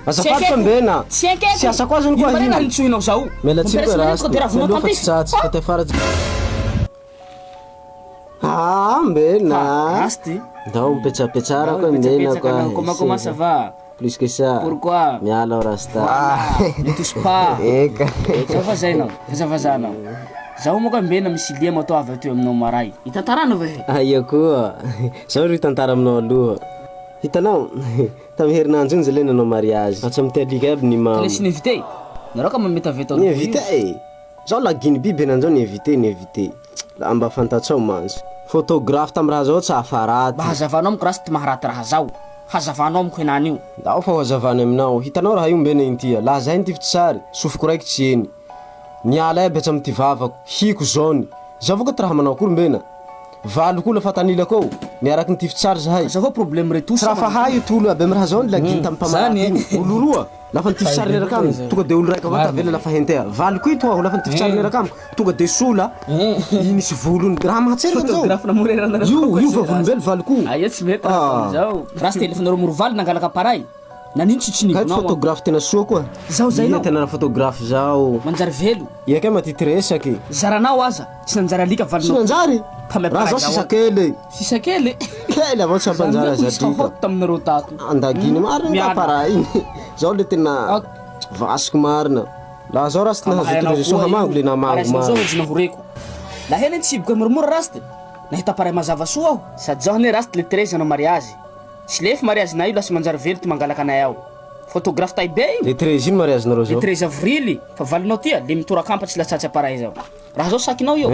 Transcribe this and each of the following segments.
Azafady fa mbena. Siasa koa zany koa ino. Marina nitsoinao zao. Mialatsiny koa raha. Aloha fa tsy tsatsy fa tefara. Mbena. Asti. Ndao mipetsapetsara koa mbena koa. Comment ça va? Plus que ça. Pourquoi? Miala rasta. Ne touche pas. Eka. Zafa zainao. Fazavazanao. Zaho moa koa mbena misy lia moto avy ato aminao maray. Itantarana ve? Aia koa. Zaho ry tantara aminao aloha. Hitanao, tamin'ny herinandro iny zay nanao mariage. Atsa mitelika aby ny mama. Lesy invité. Nareo ka mameta veto. Ni invité. Zaho laginy biby nanjao ni invité. La mba fantatsao manzo. Photographe tam raha zao tsy afaraty. Mba hazavanao amiko raha sy ty maharaty raha zao. Hazavanao amiko henany io. Ndao fa hazavany aminao. Hitanao raha io mbena intia. Laha zay ny tify tsary, sofiko raiky tsy eny. Niala aby atsa amty vavako, hiko zone. Zaho ka raha manao akory mbena. Valo koa lafa tanilako ao, niaraky ny tify tsary zahay. Zaho problème retou. Raha fa hay tolo aby amin'ny raha zao laginy tamin'ny mpamaraty. Olo roa. Lafa ny tify tsary niraka amiko, tonga de olo raiky avao tavela lafa hentea. Valo koa ito aho lafa ny tify tsary niraka amiko, tonga de sola. Nisy volony raha mahatsela zao. Photographe namorerana nareo. Io va volombelo valo koa. Aia tsy mety zao. Raha telefonareo morovaly nangalaka paray. Nanino tsitsiniko nao. Photographe tena soa koa. Zao zay nao. Tena photographe zao. Manjary velo. Iaka matitresaky. Zaranao aza. Tsy nanjary alika valinao. Tsy nanjary. Raha zao sisakely. Sisakely. Kely avao tsy ampanjara zadika. Taminareo tato. Andaginy marina para iny. Zao le tena vasiko marina. Laha zao rasy nahazo autorisation hamango le namango zao ozy nahoreko. La hena tsiboka murmura rasty. Nahita paray mazava soa aho. Sady zaho ne rasty le 13 anao mariage. Tsy lefy mariage na io lasa manjary velo ty mangalaka anay ao. Photographe taibé le 13 iny mariage nareo zao. Le 13 avril. Fa valinao tia le mitorakampy tsy latsatsy paray zao. Raha zao sakinao io.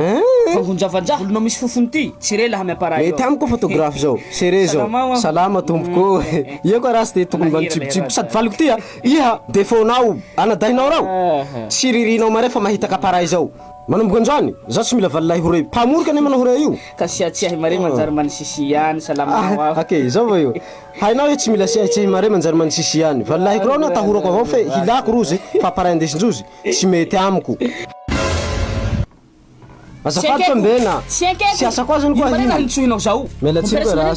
Fangonjavanjaha volonao misy fofony ty. Tsire laha miaparay io. Mety amiko photographe zao. Sere zao. Salama tompoko. Ia koa rasy tokony mba nitsibotsibo sady valiko tia. Iha defaut-nao anadahinao rao. Tsy ririnao mare fa mahita kaparay zao. Manomboka anjany, zaho tsy mila valilay hore. Pamoroka ne manao hore io. Kasiatsiahy mare manjary manisisi any salama ao. Okey, zao va io. Hainao hoe tsy mila siatsiahy mare manjary manisisi any. Valilay ko na tahorako avao fe hilako rozy fa paray andesindrozy. Tsy mety amiko. Azafady fa mbena. Siasa koa zany koa. Marina nitsoinao zao. Mialatsiny koa raha.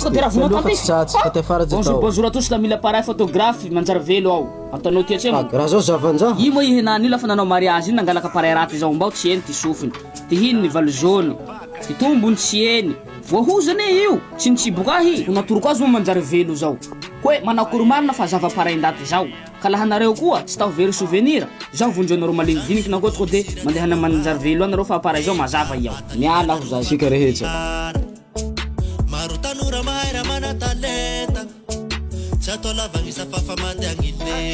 Bonjour à tous la mila paray photographe manjary velo ao. Atanao tia tsemo. Raha zao zavanjaha. I mo ihenany lafa nanao mariage iny nangalaka paray raty zao mbao tsy eny ty sofiny. Ty hiny valo jaune. Ty tombony tsy eny. Voahozany io. Tsy nitsiboka ahy. Natoroko azy mo manjary velo zao. Koe manakory marina fa zava paray ndaty zao. Ka laha nareo koa tsy taho very souvenir. Zao vonjonareo malinidinika nangotiko de mandeha na manjary velo anareo fa paray zao mazava iao. Miala aho zay. Sika rehetra. Maro tanora mahay raha mana talenta. Tsy atao lavagny isa fafa mandeha agnilena.